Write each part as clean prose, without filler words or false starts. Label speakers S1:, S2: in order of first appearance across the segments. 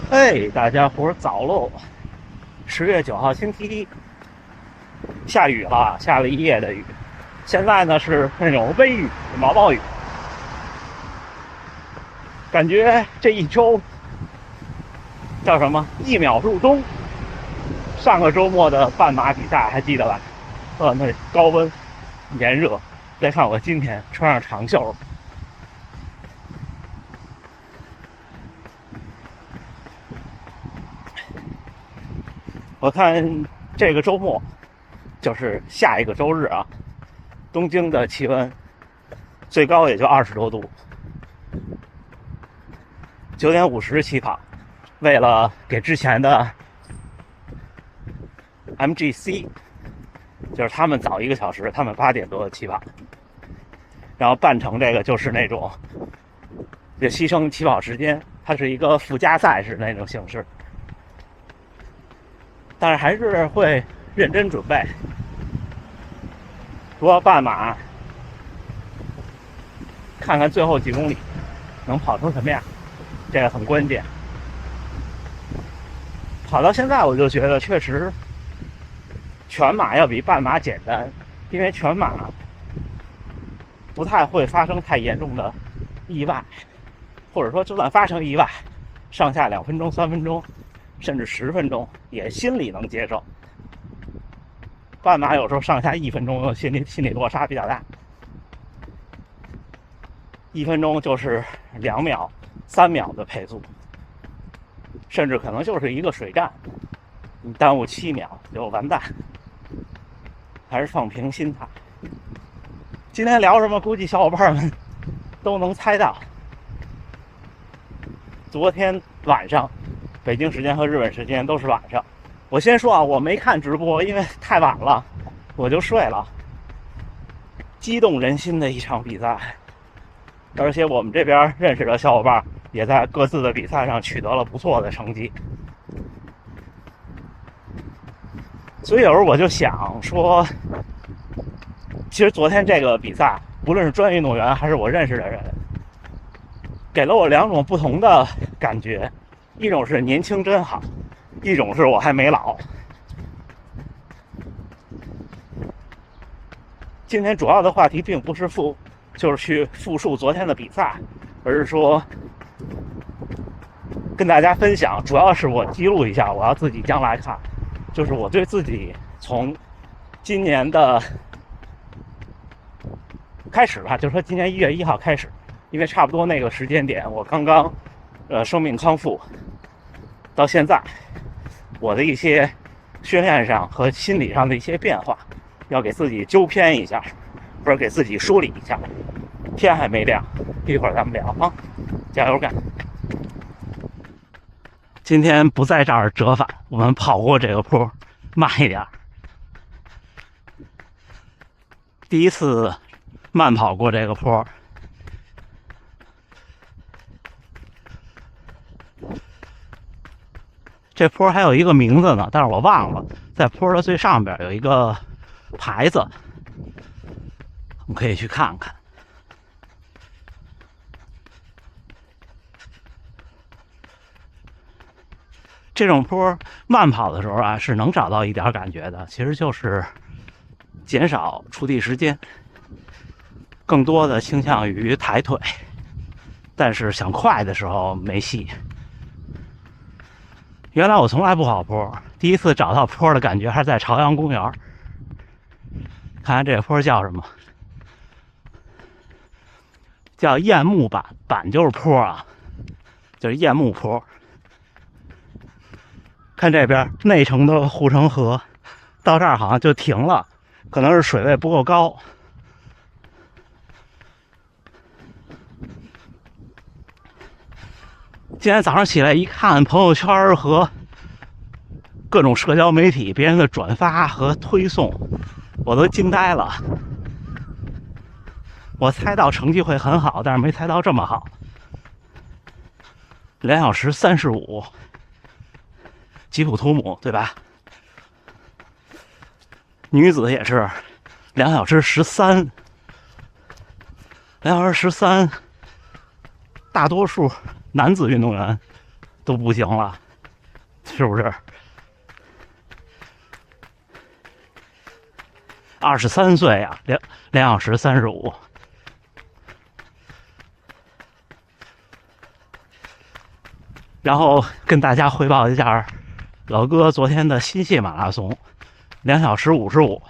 S1: 哎，大家伙早喽！10月9号星期一，下雨了，下了一夜的雨。现在呢是那种微雨、毛毛雨，感觉这一周叫什么？一秒入冬。上个周末的半马比赛还记得吧？那高温、炎热。再看我今天穿上长袖，我看这个周末就是下一个周日啊，东京的气温最高也就20多度。9点50起跑，为了给之前的 MGC， 就是他们早1个小时，他们8点多起跑，然后半程这个就是那种就牺牲起跑时间，它是一个附加赛是那种形式，但是还是会认真准备。除了半马，看看最后几公里能跑成什么样，这个很关键。跑到现在我就觉得确实全马要比半马简单，因为全马不太会发生太严重的意外，或者说就算发生意外，上下2分钟、3分钟，甚至10分钟也心里能接受。半马有时候上下1分钟，心理落差比较大。1分钟就是2秒、3秒的配速，甚至可能就是一个水站，你耽误7秒就完蛋。还是放平心态。今天聊什么？估计小伙伴们都能猜到。昨天晚上，北京时间和日本时间都是晚上。我先说啊，我没看直播，因为太晚了，我就睡了。激动人心的一场比赛，而且我们这边认识的小伙伴也在各自的比赛上取得了不错的成绩。所以有时候我就想说，其实昨天这个比赛，无论是专业运动员还是我认识的人，给了我2种不同的感觉，一种是年轻真好，一种是我还没老。今天主要的话题并不是就是去复述昨天的比赛，而是说跟大家分享，主要是我记录一下，我要自己将来看，就是我对自己从今年的开始吧，就是说今年1月1号开始，因为差不多那个时间点我刚刚生命康复，到现在我的一些训练上和心理上的一些变化，要给自己纠偏一下，或者给自己梳理一下。天还没亮，一会儿咱们聊啊，加油干！今天不在这儿折返，我们跑过这个坡，慢一点。第一次慢跑过这个坡，这坡还有一个名字呢，但是我忘了，在坡的最上边有一个牌子，我们可以去看看。这种坡慢跑的时候啊，是能找到一点感觉的，其实就是减少触地时间，更多的倾向于抬腿，但是想快的时候没戏。原来我从来不跑坡，第一次找到坡的感觉还是在朝阳公园。看看这个坡叫什么？叫雁木板，板就是坡啊，就是雁木坡。看这边内城的护城河，到这儿好像就停了，可能是水位不够高。今天早上起来一看朋友圈和各种社交媒体别人的转发和推送，我都惊呆了。我猜到成绩会很好，但是没猜到这么好。2小时35，吉普图姆对吧？女子也是2小时13，2小时13，大多数男子运动员都不行了，是不是？23岁啊，2小时35。然后跟大家汇报一下老哥昨天的新泻马拉松，2小时55，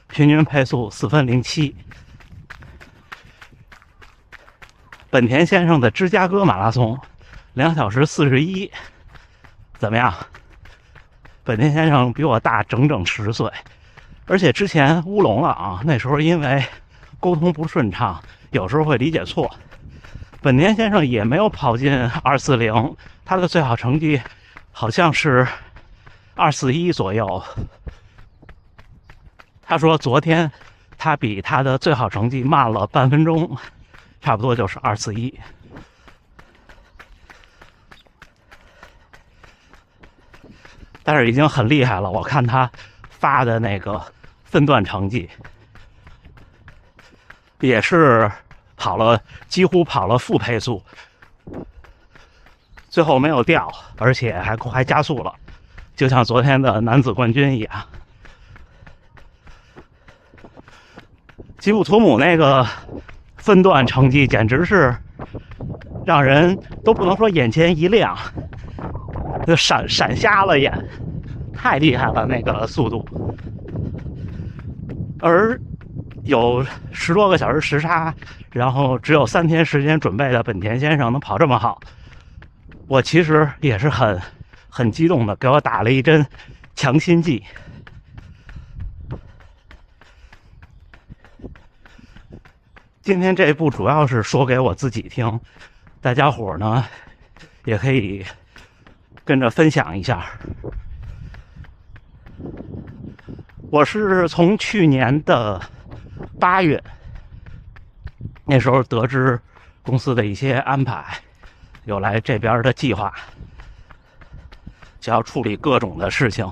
S1: 平均配速4分07。本田先生的芝加哥马拉松2小时41，怎么样？本田先生比我大整整10岁，而且之前乌龙了啊，那时候因为沟通不顺畅，有时候会理解错。本田先生也没有跑进240，他的最好成绩好像是241左右。他说昨天他比他的最好成绩慢了半分钟，差不多就是241。但是已经很厉害了，我看他发的那个分段成绩也是几乎跑了负配速，最后没有掉，而且还加速了，就像昨天的男子冠军一样。吉普图姆那个分段成绩简直是让人都不能说眼前一亮，就闪瞎了眼，太厉害了那个速度。而有10多个小时时差，然后只有3天时间准备的本田先生能跑这么好，我其实也是很激动的，给我打了一针强心剂。今天这一部主要是说给我自己听，大家伙呢也可以跟着分享一下。我是从去年的8月，那时候得知公司的一些安排，有来这边的计划，就要处理各种的事情。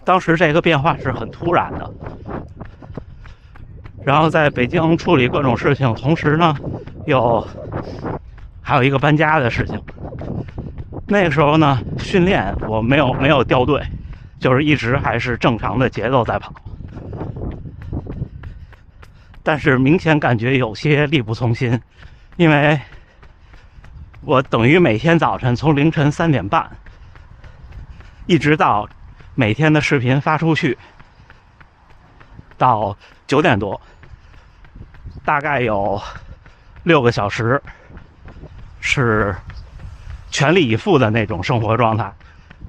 S1: 当时这个变化是很突然的，然后在北京处理各种事情，同时呢还有一个搬家的事情。那个时候呢，训练我没有掉队，就是一直还是正常的节奏在跑，但是明显感觉有些力不从心，因为我等于每天早晨从凌晨3点半一直到每天的视频发出去到9点多，大概有6个小时是全力以赴的那种生活状态，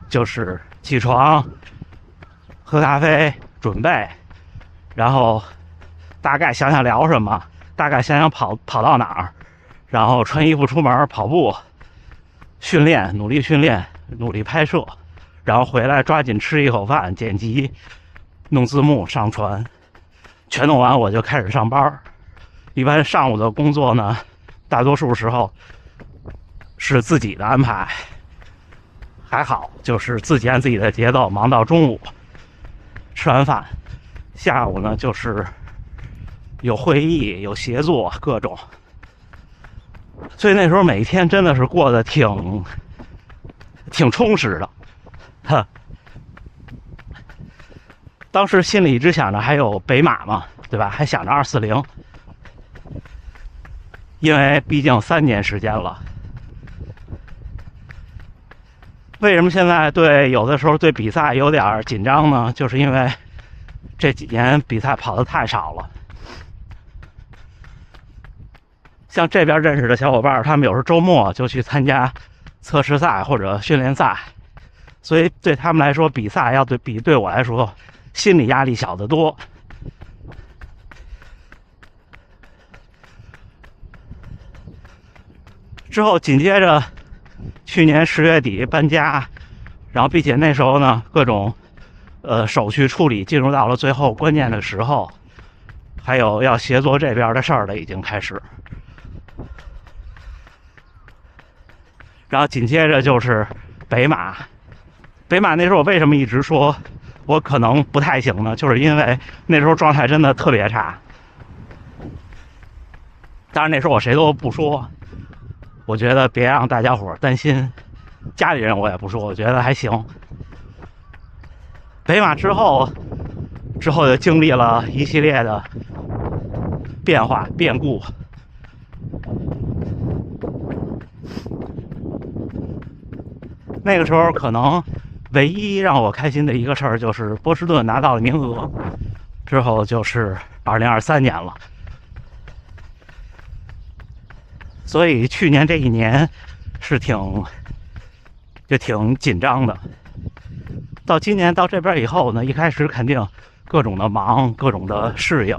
S1: 就是起床、喝咖啡、准备，然后大概想想聊什么，大概想想跑到哪儿，然后穿衣服出门跑步，训练，努力训练，努力拍摄，然后回来抓紧吃一口饭，剪辑，弄字幕，上传，全弄完我就开始上班。一般上午的工作呢，大多数时候是自己的安排，还好就是自己按自己的节奏忙到中午，吃完饭，下午呢就是有会议有协作各种，所以那时候每天真的是过得挺充实的。当时心里一直想着还有北马嘛，对吧？还想着240，因为毕竟3年时间了。为什么现在有的时候对比赛有点紧张呢？就是因为这几年比赛跑得太少了。像这边认识的小伙伴，他们有时候周末就去参加测试赛或者训练赛，所以对他们来说，比赛要比对我来说心理压力小得多。之后紧接着去年10月底搬家，然后并且那时候呢各种手续处理进入到了最后关键的时候，还有要协作这边的事儿了已经开始。然后紧接着就是北马，那时候我为什么一直说我可能不太行呢？就是因为那时候状态真的特别差。当然那时候我谁都不说，我觉得别让大家伙担心，家里人我也不说，我觉得还行。北马之后就经历了一系列的变化变故。那个时候可能唯一让我开心的一个事儿就是波士顿拿到了名额，之后就是2023年了。所以去年这一年是挺紧张的。到今年到这边以后呢，一开始肯定各种的忙，各种的适应，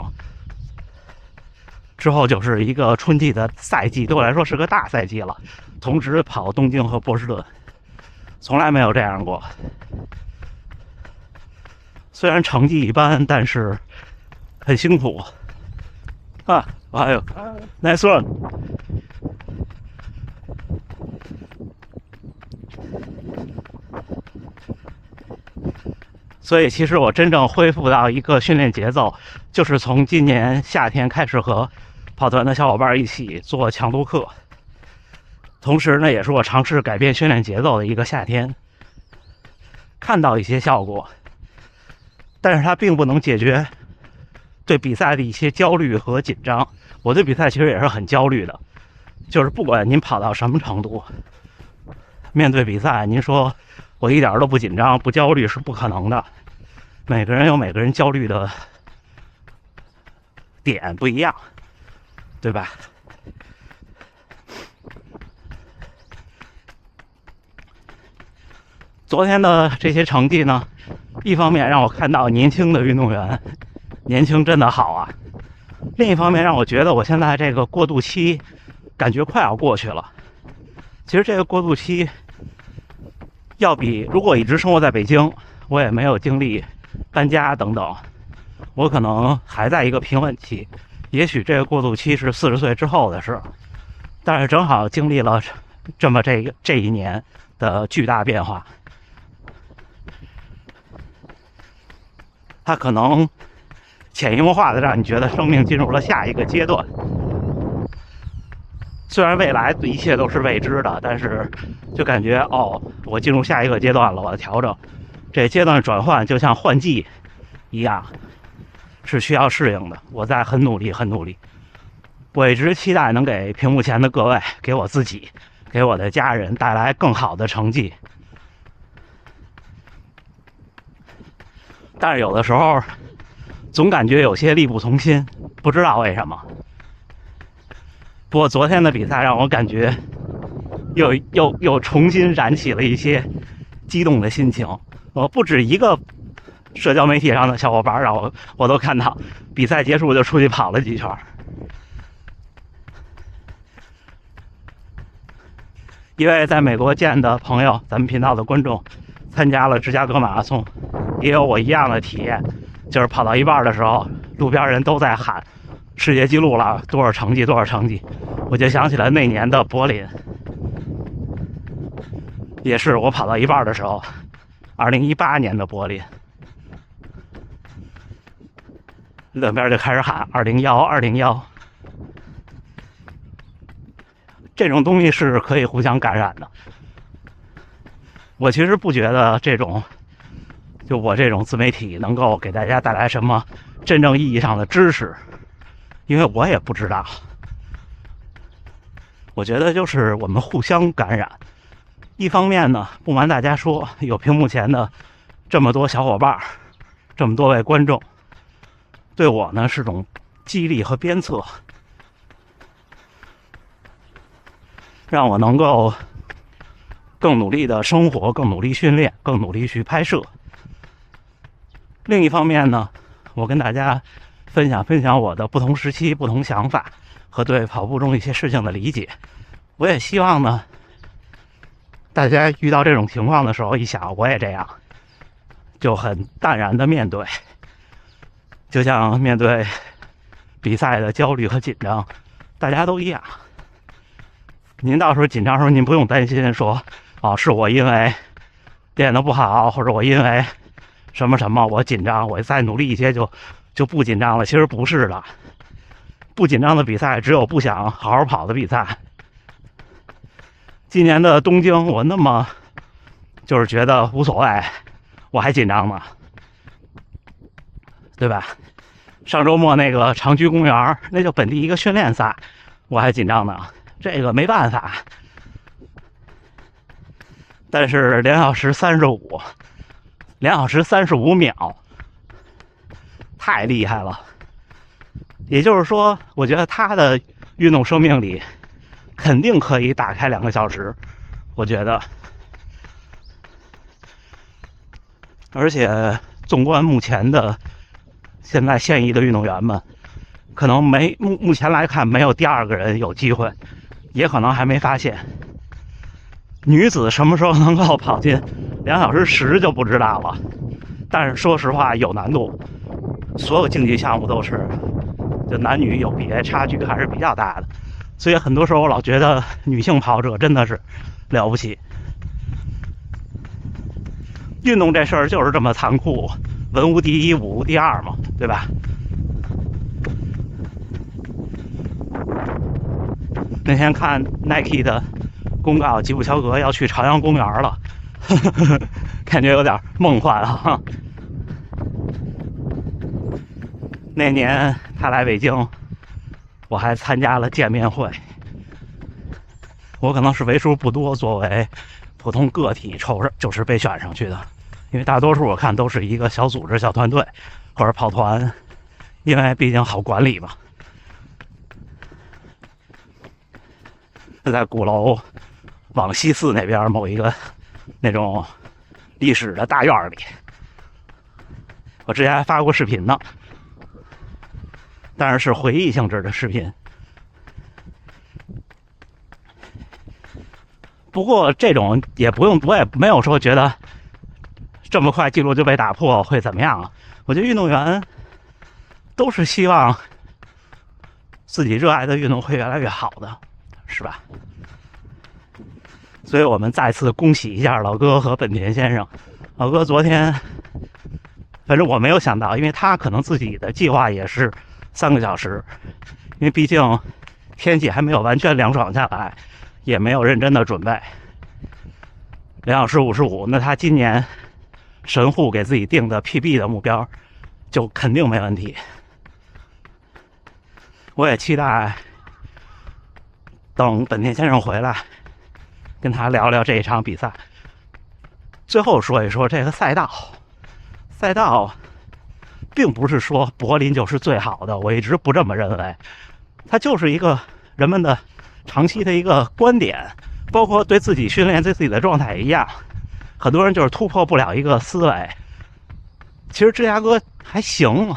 S1: 之后就是一个春季的赛季，对我来说是个大赛季了，同时跑东京和波士顿，从来没有这样过。虽然成绩一般，但是很辛苦啊！哎呦 ，nice one。所以其实我真正恢复到一个训练节奏，就是从今年夏天开始和跑团的小伙伴一起做强度课，同时呢，也是我尝试改变训练节奏的一个夏天，看到一些效果，但是它并不能解决对比赛的一些焦虑和紧张。我对比赛其实也是很焦虑的，就是不管您跑到什么程度，面对比赛，您说我一点都不紧张不焦虑是不可能的。每个人有每个人焦虑的点不一样，对吧？昨天的这些成绩呢，一方面让我看到年轻的运动员，年轻真的好啊；另一方面让我觉得我现在这个过渡期感觉快要过去了。其实这个过渡期要比如果一直生活在北京，我也没有经历搬家等等，我可能还在一个平稳期，也许这个过渡期是40岁之后的事，但是正好经历了这么这一年的巨大变化，它可能潜移默化的让你觉得生命进入了下一个阶段。虽然未来一切都是未知的，但是就感觉我进入下一个阶段了，我的调整，这阶段转换就像换季一样，是需要适应的。我在很努力，我一直期待能给屏幕前的各位，给我自己，给我的家人带来更好的成绩。但是有的时候，总感觉有些力不从心，不知道为什么。不过昨天的比赛让我感觉又重新燃起了一些激动的心情。我不止一个社交媒体上的小伙伴让我都看到，比赛结束就出去跑了几圈。一位在美国见的朋友，咱们频道的观众，参加了芝加哥马拉松，也有我一样的体验，就是跑到一半的时候，路边人都在喊世界纪录了，多少成绩，我就想起来那年的柏林，也是我跑到一半的时候，2018年的柏林，两边就开始喊201，这种东西是可以互相感染的。我其实不觉得就我这种自媒体能够给大家带来什么真正意义上的知识，因为我也不知道。我觉得就是我们互相感染。一方面呢，不瞒大家说，有屏幕前的这么多小伙伴，这么多位观众，对我呢是种激励和鞭策，让我能够更努力的生活，更努力训练，更努力去拍摄。另一方面呢，我跟大家分享我的不同时期不同想法和对跑步中一些事情的理解。我也希望呢，大家遇到这种情况的时候，一想我也这样，就很淡然的面对，就像面对比赛的焦虑和紧张，大家都一样。您到时候紧张的时候，您不用担心说是我因为练得不好，或者我因为什么我紧张，我再努力一些就不紧张了。其实不是的，不紧张的比赛只有不想好好跑的比赛。今年的东京，我那么就是觉得无所谓，我还紧张吗？对吧？上周末那个长居公园，那就本地一个训练赛，我还紧张呢。这个没办法。但是2小时35，2小时35秒，太厉害了。也就是说，我觉得他的运动生命里肯定可以打开2个小时，我觉得。而且纵观目前的现在现役的运动员们，可能目前来看没有第2个人有机会，也可能还没发现。女子什么时候能够跑进2小时10就不知道了，但是说实话有难度，所有竞技项目都是，就男女有别，差距还是比较大的，所以很多时候我老觉得女性跑者真的是了不起。运动这事儿就是这么残酷，文无第一，武无第二嘛，对吧？那天看 Nike 的公告，吉普乔格要去朝阳公园了，感觉有点梦幻啊。那年他来北京，我还参加了见面会。我可能是为数不多作为普通个体就是被选上去的，因为大多数我看都是一个小组织、小团队或者跑团，因为毕竟好管理嘛。在鼓楼往西四那边某一个那种历史的大院里，我之前还发过视频呢，但是是回忆性质的视频。不过这种也不用，我也没有说觉得这么快记录就被打破会怎么样啊。我觉得运动员都是希望自己热爱的运动会越来越好的，是吧？所以我们再次恭喜一下老哥和本田先生。老哥昨天，反正我没有想到，因为他可能自己的计划也是3个小时，因为毕竟天气还没有完全凉爽下来，也没有认真的准备。2小时55，那他今年神户给自己定的 PB 的目标就肯定没问题。我也期待等本田先生回来跟他聊聊这一场比赛。最后说一说这个赛道并不是说柏林就是最好的，我一直不这么认为，它就是一个人们的长期的一个观点，包括对自己训练对自己的状态也一样。很多人就是突破不了一个思维。其实芝加哥还行，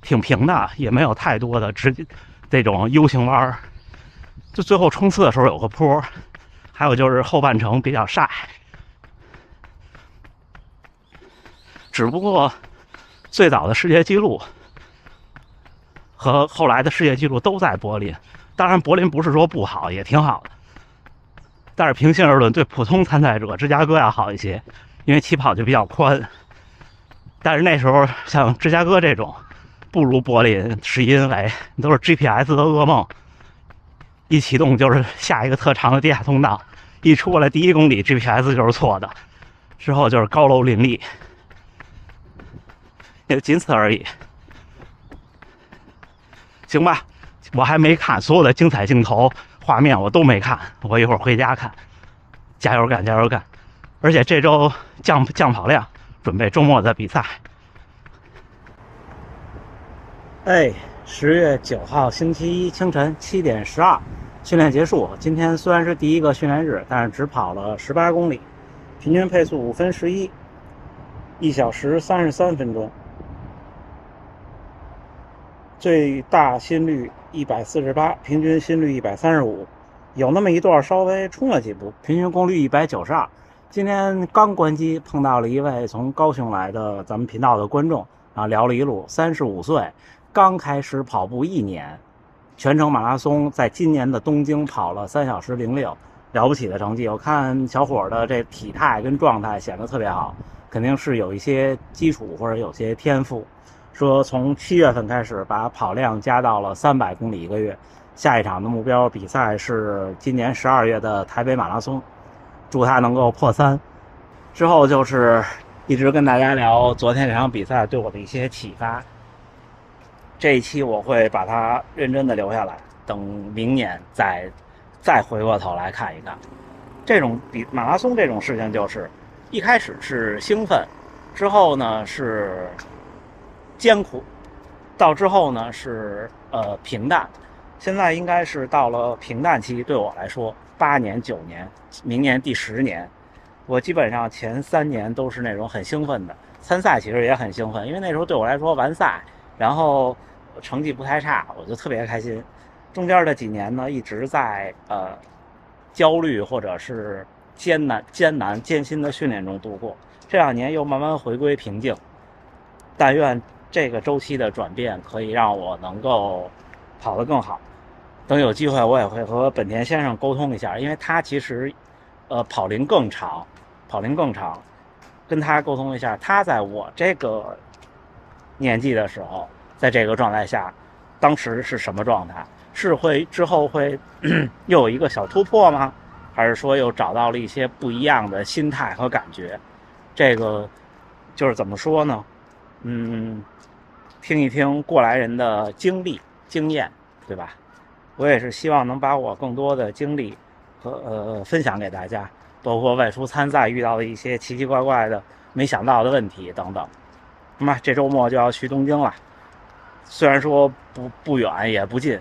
S1: 挺平的，也没有太多的这种 U 型弯，就最后冲刺的时候有个坡，还有就是后半程比较晒。只不过最早的世界纪录和后来的世界纪录都在柏林，当然柏林不是说不好，也挺好的，但是平心而论，对普通参赛者芝加哥要好一些，因为起跑就比较宽。但是那时候像芝加哥这种不如柏林，是因为都是 GPS 的噩梦，一启动就是下一个特长的地下通道，一出来第1公里 GPS 就是错的，之后就是高楼林立，也仅此而已。行吧，我还没看所有的精彩镜头画面，我都没看，我一会儿回家看。加油干，加油干！而且这周降跑量，准备周末的比赛。10月9号星期一清晨7点12，训练结束。今天虽然是第1个训练日，但是只跑了18公里，平均配速5分11，1小时33分钟，最大心率148，平均心率135，有那么一段稍微冲了几步，平均功率192。今天刚关机碰到了一位从高雄来的咱们频道的观众啊，聊了一路，35岁，刚开始跑步1年，全程马拉松在今年的东京跑了3小时06，了不起的成绩。我看小伙的这体态跟状态显得特别好，肯定是有一些基础或者有些天赋。说从7月份开始把跑量加到了300公里一个月。下一场的目标比赛是今年12月的台北马拉松，祝他能够破3。之后就是一直跟大家聊昨天这场比赛对我的一些启发。这一期我会把它认真的留下来，等明年再回过头来看一看。这种马拉松这种事情，就是一开始是兴奋，之后呢是艰苦，到之后呢是平淡。现在应该是到了平淡期，对我来说8年9年，明年第10年，我基本上前3年都是那种很兴奋的。参赛其实也很兴奋，因为那时候对我来说完赛，然后成绩不太差，我就特别开心。中间的几年呢，一直在焦虑或者是艰难艰辛的训练中度过。这2年又慢慢回归平静。但愿这个周期的转变可以让我能够跑得更好。等有机会我也会和本田先生沟通一下，因为他其实跑龄更长，跟他沟通一下，他在我这个年纪的时候，在这个状态下当时是什么状态，是会之后会又有一个小突破吗？还是说又找到了一些不一样的心态和感觉？这个就是怎么说呢，听一听过来人的经历经验，对吧？我也是希望能把我更多的经历和分享给大家，包括外出参赛遇到的一些奇奇怪怪的没想到的问题等等。那么这周末就要去东京了，虽然说不远也不近，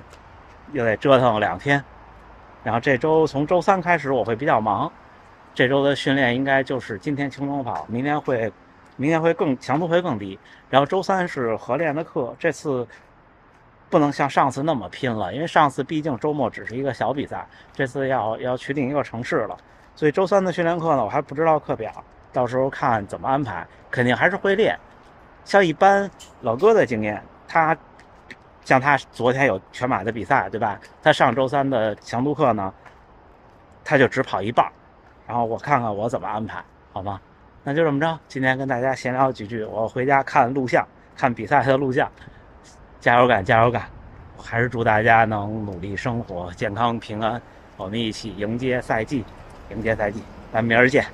S1: 又得折腾2天。然后这周从周3开始我会比较忙，这周的训练应该就是今天轻松跑，明天会强度会更低。然后周3是合练的课，这次不能像上次那么拼了，因为上次毕竟周末只是一个小比赛，这次要去另一个城市了，所以周3的训练课呢，我还不知道课表，到时候看怎么安排，肯定还是会练。像一般老哥的经验，像他昨天有全马的比赛，对吧？他上周3的强度课呢，他就只跑一半，然后我看看我怎么安排，好吗？那就这么着，今天跟大家闲聊几句，我回家看录像，看比赛的录像。加油干，加油干！还是祝大家能努力生活，健康平安，我们一起迎接赛季，咱明儿见。